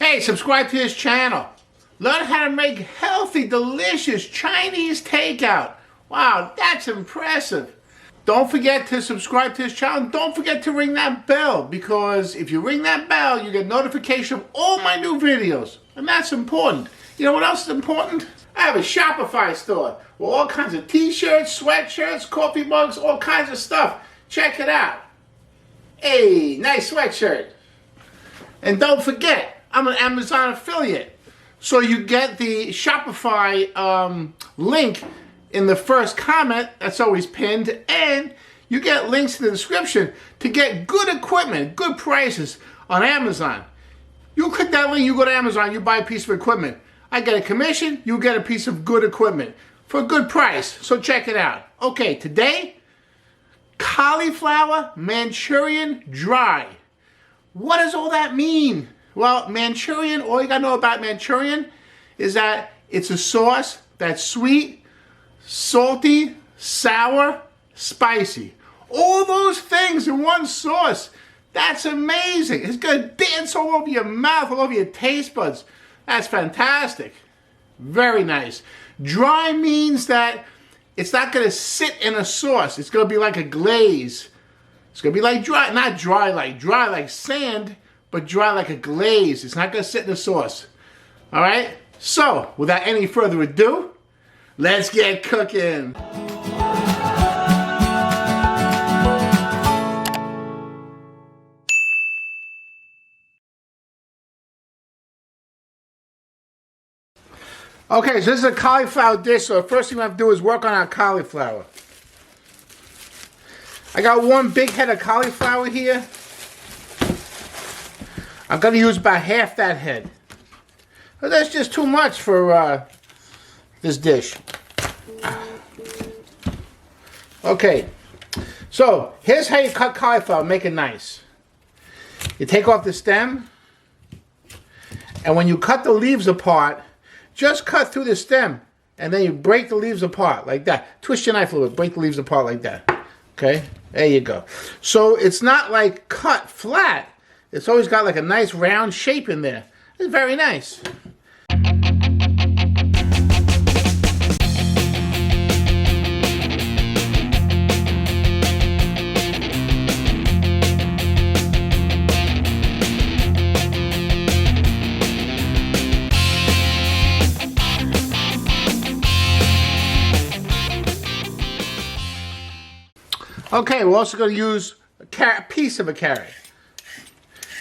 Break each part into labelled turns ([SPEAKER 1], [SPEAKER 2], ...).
[SPEAKER 1] Hey, subscribe to this channel. Learn how to make healthy, delicious Chinese takeout. Wow, that's impressive. Don't forget to subscribe to this channel. Don't forget to ring that bell, because if you ring that bell, you get notification of all my new videos. And that's important. You know what else is important? I have a Shopify store with all kinds of t-shirts, sweatshirts, coffee mugs, all kinds of stuff. Check it out. Hey, nice sweatshirt. And don't forget, I'm an Amazon affiliate. So you get the Shopify link in the first comment, that's always pinned, and you get links in the description to get good equipment, good prices on Amazon. You click that link, you go to Amazon, you buy a piece of equipment. I get a commission, you get a piece of good equipment for a good price. So check it out. Okay, today, Cauliflower Manchurian dry. What does all that mean? Well, Manchurian, all you gotta know about Manchurian is that it's a sauce that's sweet, salty, sour, spicy. All those things in one sauce. That's amazing. It's gonna dance all over your mouth, all over your taste buds. That's fantastic. Very nice. Dry means that it's not gonna sit in a sauce. It's gonna be like a glaze. It's gonna be like dry, not dry like sand, but dry like a glaze. It's not gonna sit in the sauce. All right? So, without any further ado, let's get cooking. Okay, so this is a cauliflower dish, so the first thing we have to do is work on our cauliflower. I got one big head of cauliflower here. I'm going to use about half that head. But that's just too much for this dish. Okay, so here's how you cut cauliflower, make it nice. You take off the stem, and when you cut the leaves apart, just cut through the stem, and then you break the leaves apart like that. Twist your knife a little bit, break the leaves apart like that. Okay, there you go. So it's not like cut flat. It's always got like a nice round shape in there. It's very nice. Okay, we're also going to use a piece of a carrot.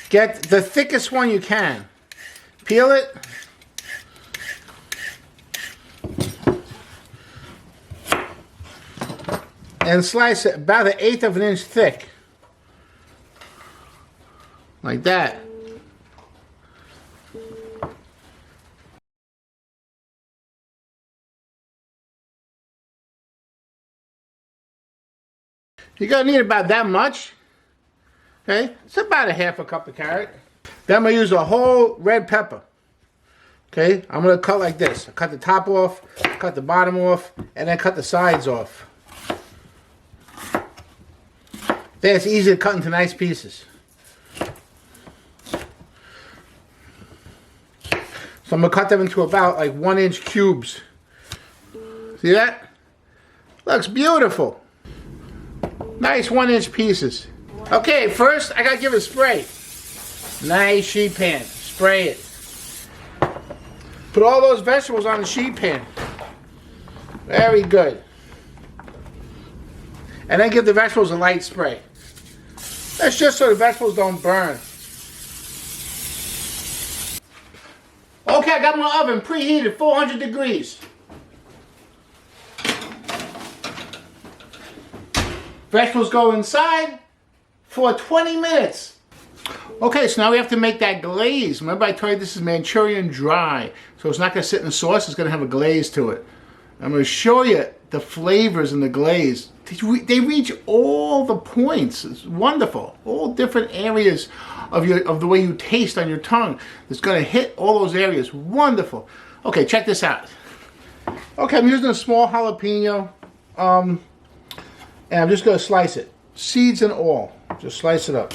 [SPEAKER 1] Get the thickest one you can. Peel it. And slice it about 1/8 of an inch thick. Like that. You're going to need about that much. Okay, it's about 1/2 cup of carrot. Then I'm going to use a whole red pepper. Okay, I'm going to cut like this. I cut the top off, cut the bottom off, and then cut the sides off. Then it's easy to cut into nice pieces. So I'm going to cut them into about like 1-inch cubes. See that? Looks beautiful. Nice 1-inch pieces. Okay, first I gotta give it a spray. Nice sheet pan. Spray it. Put all those vegetables on the sheet pan. Very good. And then give the vegetables a light spray. That's just so the vegetables don't burn. Okay, I got my oven preheated 400 degrees. Vegetables go inside for 20 minutes. Okay, so now we have to make that glaze. Remember I told you this is Manchurian dry. So it's not going to sit in the sauce, it's going to have a glaze to it. I'm going to show you the flavors in the glaze. They reach all the points. It's wonderful. All different areas of the way you taste on your tongue. It's going to hit all those areas. Wonderful. Okay, check this out. Okay, I'm using a small jalapeno. And I'm just going to slice it. Seeds and all. Just slice it up.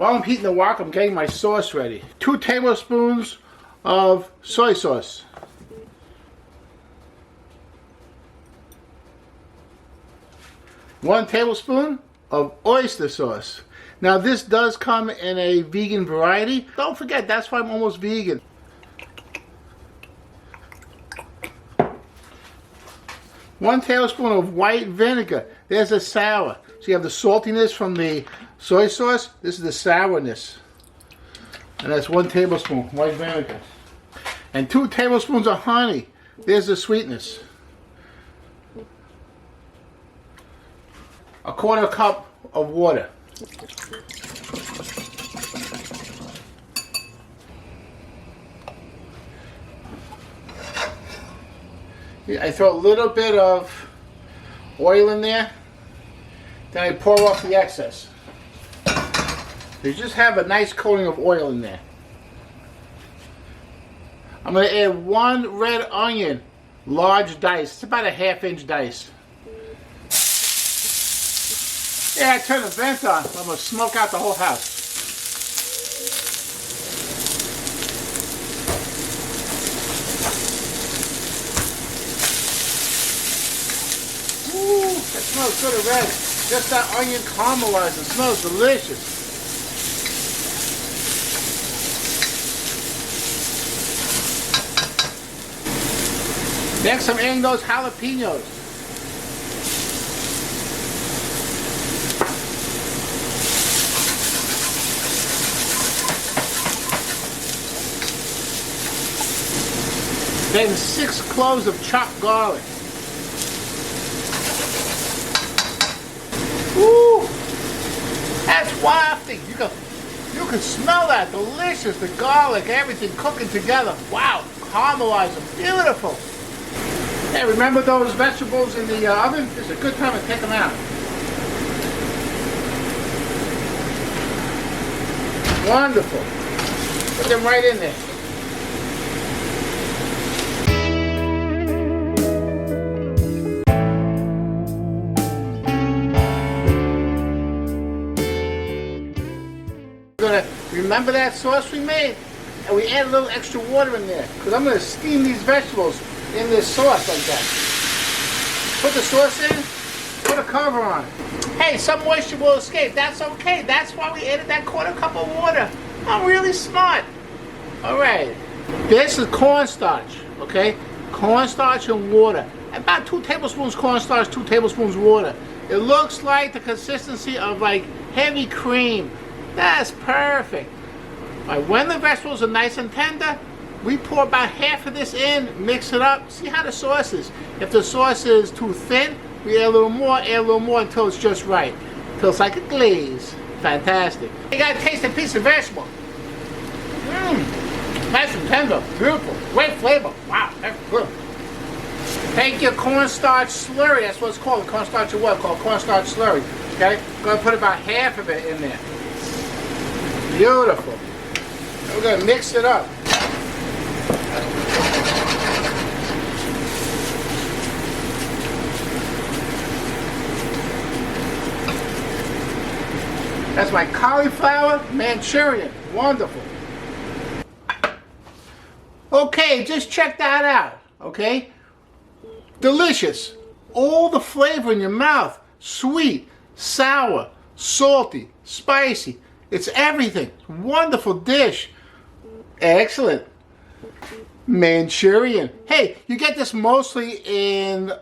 [SPEAKER 1] While I'm heating the wok, I'm getting my sauce ready. 2 tablespoons of soy sauce. 1 tablespoon of oyster sauce. Now this does come in a vegan variety. Don't forget, that's why I'm almost vegan. 1 tablespoon of white vinegar. There's a sour. So you have the saltiness from the soy sauce. This is the sourness. And that's 1 tablespoon white vinegar. And 2 tablespoons of honey. There's the sweetness. 1/4 cup of water. I throw a little bit of oil in there, then I pour off the excess. You just have a nice coating of oil in there. I'm going to add 1 red onion, large dice. It's about a 1/2-inch dice. Yeah, I turn the vent on, so I'm going to smoke out the whole house. Ooh, that smells good already. Just that onion caramelizing. It smells delicious. Next, I'm adding those jalapenos. Then 6 cloves of chopped garlic. Ooh, that's wafting. You can smell that. Delicious. The garlic, everything cooking together. Wow, caramelizing. Beautiful. Hey, remember those vegetables in the oven? It's a good time to take them out. Wonderful. Put them right in there. Remember that sauce we made? And we add a little extra water in there because I'm going to steam these vegetables in this sauce like that. Put the sauce in, put a cover on. Hey, some moisture will escape. That's okay. That's why we added that 1/4 cup of water. I'm really smart. All right. This is cornstarch, okay? Cornstarch and water. About 2 tablespoons cornstarch, 2 tablespoons water. It looks like the consistency of like heavy cream. That's perfect. All right, when the vegetables are nice and tender, we pour about half of this in, mix it up, see how the sauce is. If the sauce is too thin, we add a little more until it's just right. Until it's like a glaze. Fantastic. You gotta taste a piece of vegetable. Nice and tender, beautiful, great flavor. Wow, that's good. Take your cornstarch slurry, that's what it's called, cornstarch and what? Called cornstarch slurry. Okay? Gonna put about half of it in there. Beautiful. And we're gonna mix it up. That's my cauliflower Manchurian. Wonderful. Okay, just check that out. Okay? Delicious. All the flavor in your mouth. Sweet, sour, salty, spicy. It's everything. Wonderful dish. Excellent. Manchurian. Hey, you get this mostly in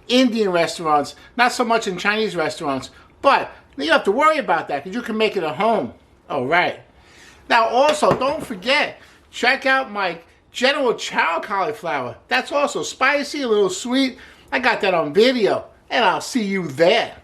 [SPEAKER 1] Indian restaurants. Not so much in Chinese restaurants. But you don't have to worry about that because you can make it at home. All right. Now also, don't forget, check out my General Chow cauliflower. That's also spicy, a little sweet. I got that on video. And I'll see you there.